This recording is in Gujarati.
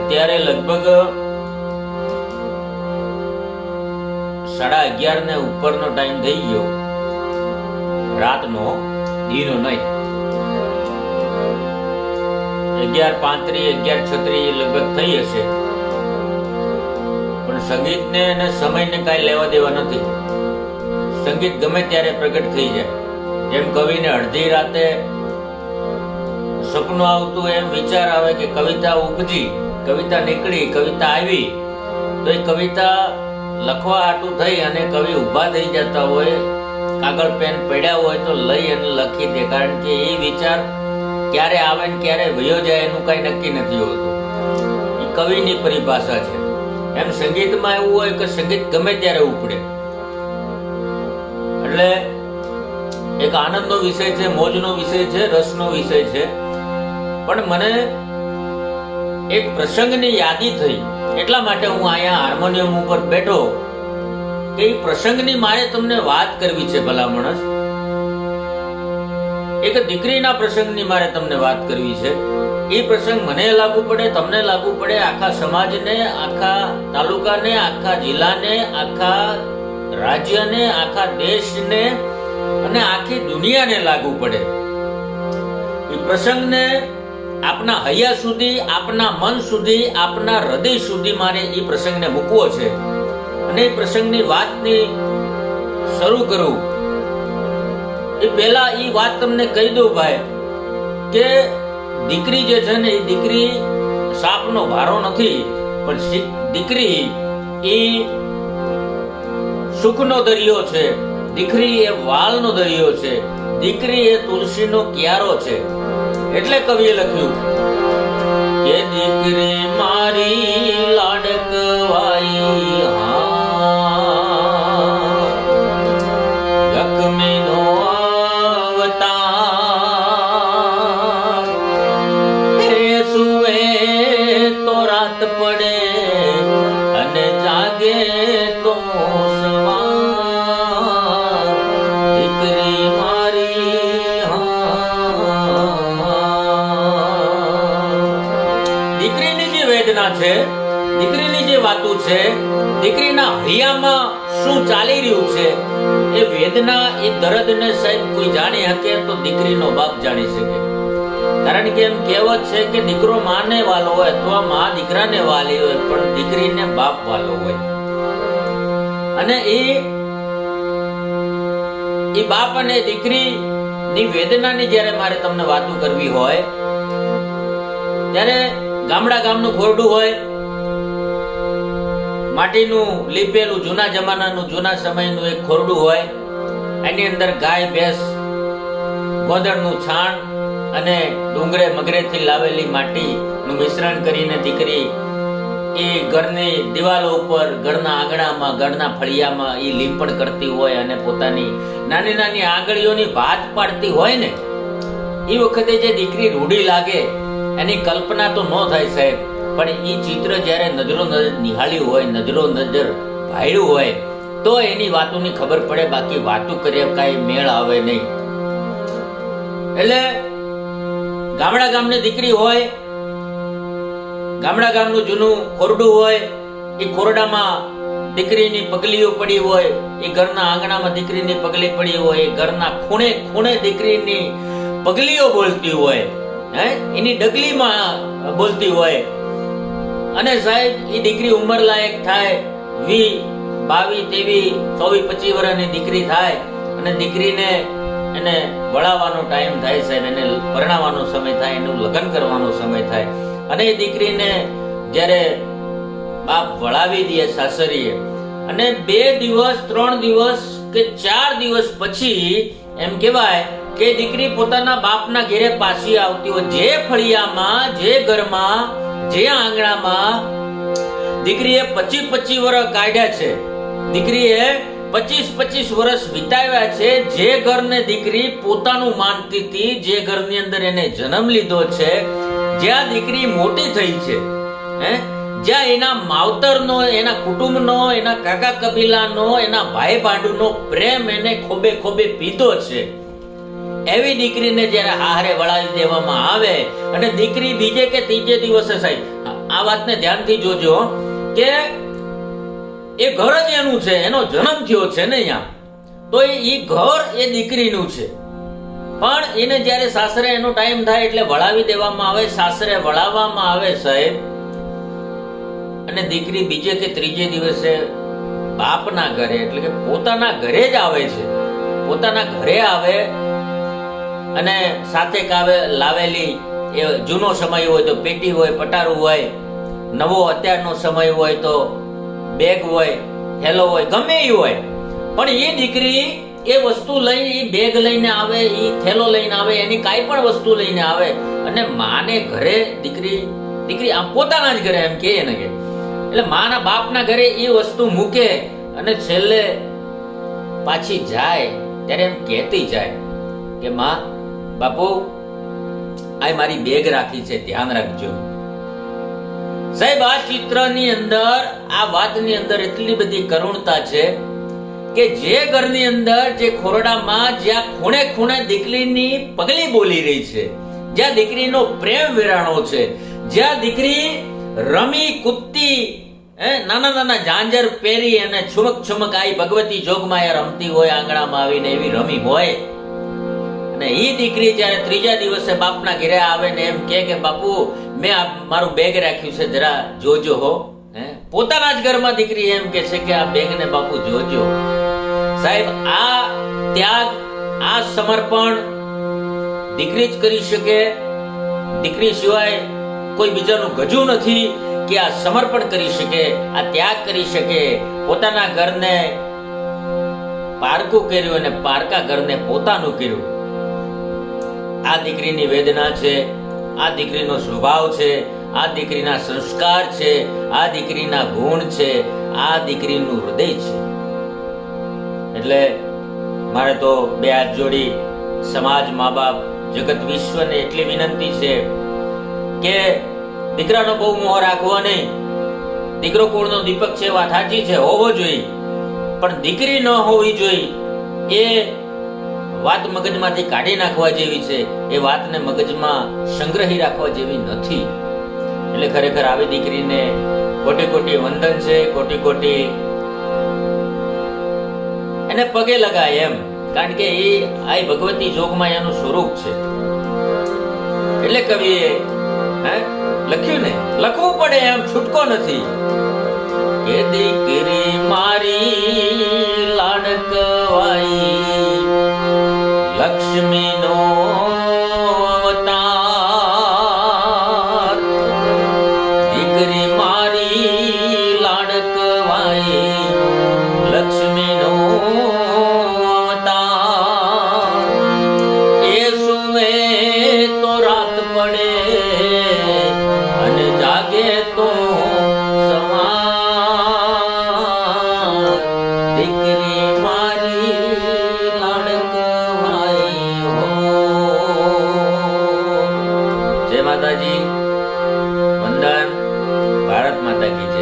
અત્યારે લગભગ 11:30 ને ઉપરનો ટાઈમ થઈ ગયો, રાતનો, દીનો નહીં. 11:35 11:36 લગભગ થઈ હશે. પણ સંગીતને અને સમયને કાંઈ લેવા દેવા નથી. સંગીત ગમે ત્યારે પ્રગટ થઈ જાય. જેમ કવિને અડધી રાતે સપનું આવતું, એમ વિચાર આવે કે કવિતા ઉપજી, કવિતા નીકળી, કવિતા આવી, તો એ કવિતા લખવા હાટું થઈ અને કવિ ઊભા થઈ જતા હોય, કાગળ પેન પડ્યા હોય તો લઈ અને લખી દે. કારણ કે એ વિચાર ક્યારે આવે ને ક્યારે વયો જાય એનું કઈ નક્કી નથી હોતું. એ કવિની પરિભાષા છે. એમ સંગીતમાં એવું હોય કે સંગીત ગમે ત્યારે ઉપડે. એટલે એક આનંદનો વિષય છે, મોજનો વિષય છે, રસનો વિષય છે. પણ મને એક પ્રસંગની યાદી થઈ, એટલા માટે હું અહીંયા હાર્મોનિયમ ઉપર બેઠો કે એ પ્રસંગની મારે તમને વાત કરવી છે. ભલા માણસ, એક દીકરીના પ્રસંગની મારે તમને વાત કરવી છે. એ પ્રસંગ મને લાગુ પડે, તમને લાગુ પડે, આખા સમાજને, આખા તાલુકાને, આખા જિલ્લાને, આખા રાજ્યને, આખા દેશને અને આખી દુનિયાને લાગુ પડે. એ પ્રસંગને આપના હૈયા સુધી, આપના મન સુધી, આપના હૃદય સુધી મારે એ પ્રસંગને મૂકવો છે. અને એ પ્રસંગની વાતની શરૂ કરું એ પહેલા એ વાત તમને કહી દઉં ભાઈ, કે દીકરી જે છે ને, એ દીકરી સાપનો ભારો નથી, પણ દીકરી એ સુખનો દરિયો છે. દીકરી એ વાલનો દરિયો છે. દીકરી એ તુલસીનો ક્યારો છે. એટલે કવિએ લખ્યું કે દીકરી મારી લાડકવાઈ, લક્ષ્મીનો અવતાર, હે સુએ તો રાત પડે અને જાગે તો સવાર. દીકરી મારી, દીકરીની જે વેદના છે, દીકરીની જે વાતો છે, દીકરીના હૈયામાં શું ચાલી રહ્યું છે, એ વેદના, એ દર્દને સાહેબ કોઈ જાણી શકે તો દીકરીનો બાપ જાણી શકે. કારણ કે એમ કહેવત છે કે દીકરો માને વાલો હોય અથવા માં દીકરાને વાલી હોય, પણ દીકરીને બાપ વાલો હોય. અને એ બાપ અને દીકરીની વેદનાની જ્યારે મારે તમને વાતો કરવી હોય, ત્યારે ગામનું ખોરડું હોય, માટીનું લીપેલું, જૂના જમાનાનું, જૂના સમયનું એક ખોરડું હોય. એની અંદર ગાય, ભેંસ, ગોદડનું છાણ અને ડુંગરે મગરેથી લાવેલી માટીનું મિશ્રણ કરીને દીકરી એ ઘરની દિવાલો ઉપર, ઘરના આંગણામાં, ઘરના ફળિયામાં એ લીંપણ કરતી હોય અને પોતાની નાની નાની આંગળીઓની ભાત પાડતી હોય ને, એ વખતે જે દીકરી રૂડી લાગે એની કલ્પના તો ન થાય સાહેબ. પણ એ ચિત્ર જ્યારે નજરો નજર નિહાળ્યું હોય, નજરો નજર ભાળ્યું હોય, તો એની વાતોની ખબર પડે. બાકી વાતો કરીએ કાંઈ મેળ આવે નહીં. એટલે ગામની દીકરી હોય, ગામનું જૂનું ખોરડું હોય, એ ખોરડામાં દીકરીની પગલીઓ પડી હોય, એ ઘરના આંગણામાં દીકરીની પગલી પડી હોય, એ ઘરના ખૂણે ખૂણે દીકરીની પગલીઓ બોલતી હોય, એની ડગલીમાં બોલતી હોય. અને સાહેબ એ દીકરી ઉંમર લાયક થાય, 20, 22, 23, 24, 25 વર્ષની દીકરી થાય અને દીકરીને એને વળાવવાનો ટાઈમ થાય સાહેબ, એને પરણાવવાનો સમય થાય, એનું લગ્ન કરવાનો સમય થાય. અને એ દીકરીને જ્યારે બાપ વળાવી દે સાસરીએ, અને 2 દિવસ 3 દિવસ કે 4 દિવસ પછી એમ કહેવાય કે દીકરી પોતાના બાપના ઘેરે પાછી આવતી હોય. જે ફળિયામાં, જે ઘરમાં, જે આંગણામાં દીકરીએ 25 વર્ષ કાઢ્યા છે, દીકરીએ 25 વર્ષ વિતાવ્યા છે, જે ઘરને દીકરી પોતાનું માનતી હતી, જે ઘરની અંદર એને જન્મ લીધો છે, જ્યાં દીકરી મોટી થઈ છે, જ્યાં એના માવતરનો, એના કુટુંબનો, એના કાકા કબીલાનો, એના ભાઈ ભાંડુનો પ્રેમ એને ખોબે ખોબે પીધો છે, એવી દીકરીને જ્યારે હારે વળાવી દેવામાં આવે અને દીકરી બીજે કે ત્રીજે દિવસે સાહેબ આ વાતને ધ્યાનથી જોજો કે એ ઘર જ એનું છે, એનો જન્મ થયો છે ને અહીંયા, તો એ ઘર એ દીકરીનું છે. પણ એને જ્યારે સાસરે એનો ટાઈમ થાય એટલે વળાવી દેવામાં આવે, સાસરે વળાવવામાં આવે સાહેબ, અને દીકરી બીજે કે ત્રીજે દિવસે બાપના ઘરે એટલે કે પોતાના ઘરે જ આવે છે. પોતાના ઘરે આવે અને સાથે કાવે લાવેલી એ જૂનો સમય હોય તો પેટી હોય, પટારું હોય, નવો અત્યારનો સમય હોય તો બેગ હોય, થેલો હોય, ગમે એ હોય, પણ એ દીકરી એ વસ્તુ લઈને, એ બેગ લઈને આવે, એ થેલો લઈને આવે, એની કાંઈ પણ વસ્તુ લઈને આવે અને માને ઘરે દીકરી આમ પોતાના જ ઘરે એમ કહે ને કે એટલે માના બાપના ઘરે એ વસ્તુ મૂકે અને છેલ્લે પાછી જાય ત્યારે એમ કહેતી જાય કે માં, બાપુ આ મારી બેગ રાખી છે, ધ્યાન રાખજો. સાહેબ, આ ચિત્રની અંદર, આ વાતની અંદર એટલી બધી કરુણતા છે કે જે ઘરની અંદર, જે ખોરડામાં, જ્યાં ખૂણે ખૂણે દીકરીની પગલી બોલી રહી છે, જ્યાં દીકરીનો પ્રેમ વેરાણો છે, જ્યાં દીકરી રમી કૂદતી, નાના નાના ઝાંઝર પહેરી અને છુમક છુમક આઈ ભગવતી જોગમાં રમતી હોય, આંગણામાં આવીને એવી રમી હોય, અને એ દીકરી જ્યારે ત્રીજા દિવસે બાપના ઘરે આવે ને એમ કે બાપુ મેં મારું બેગ રાખ્યું છે, જરા જોજો હો. પોતાના જ ઘરમાં દીકરી એમ કે છે કે આ બેગ ને બાપુ જોજો. સાહેબ, આ ત્યાગ, આ સમર્પણ દીકરી જ કરી શકે. દીકરી સિવાય કોઈ બીજાનું ગજું નથી કે આ સમર્પણ કરી શકે, આ ત્યાગ કરી શકે. પોતાના ઘરને પારકું કર્યું અને પારકા ઘરને પોતાનું કર્યું. આ દીકરીની વેદના છે, આ દીકરીનો સ્વભાવ છે, આ દીકરીના સંસ્કાર છે, આ દીકરીના ગુણ છે, આ દીકરીનું હૃદય છે. એટલે મારે તો બે હાથ જોડી સમાજ, મા બાપ, જગત વિશ્વને એટલી વિનંતી છે કે દીકરાનો બહુ મોહ રાખવો નહીં. દીકરો કુળનો દીપક છે, વાત સાચી છે, હોવો જોઈએ, પણ દીકરી ન હોવી જોઈએ એ વાત મગજમાંથી કાઢી નાખવા જેવી છે. એ વાતને મગજમાં સંગ્રહી રાખવા જેવી નથી. એટલે ખરેખર આવી દીકરીને કોટી કોટી વંદન છે, કોટી કોટી એને પગે લગાય એમ, કારણ કે એ આ ભગવતી જોગમાયાનું સ્વરૂપ છે. એટલે કવિએ લખ્યું ને, લખવું પડે એમ, છૂટકો નથી કે દીકરી મારી લાડકવાઈ, લક્ષ્મીનો અવતાર, દીકરી મારી લાડકવાઈ, લક્ષ્મીનો અવતાર. એ સુવે તો રાત પડે અને જાગે તો સવાર, દીકરી મારી લાડકવાઈ હો. જય માતાજી, વંદન. ભારત માતા કી.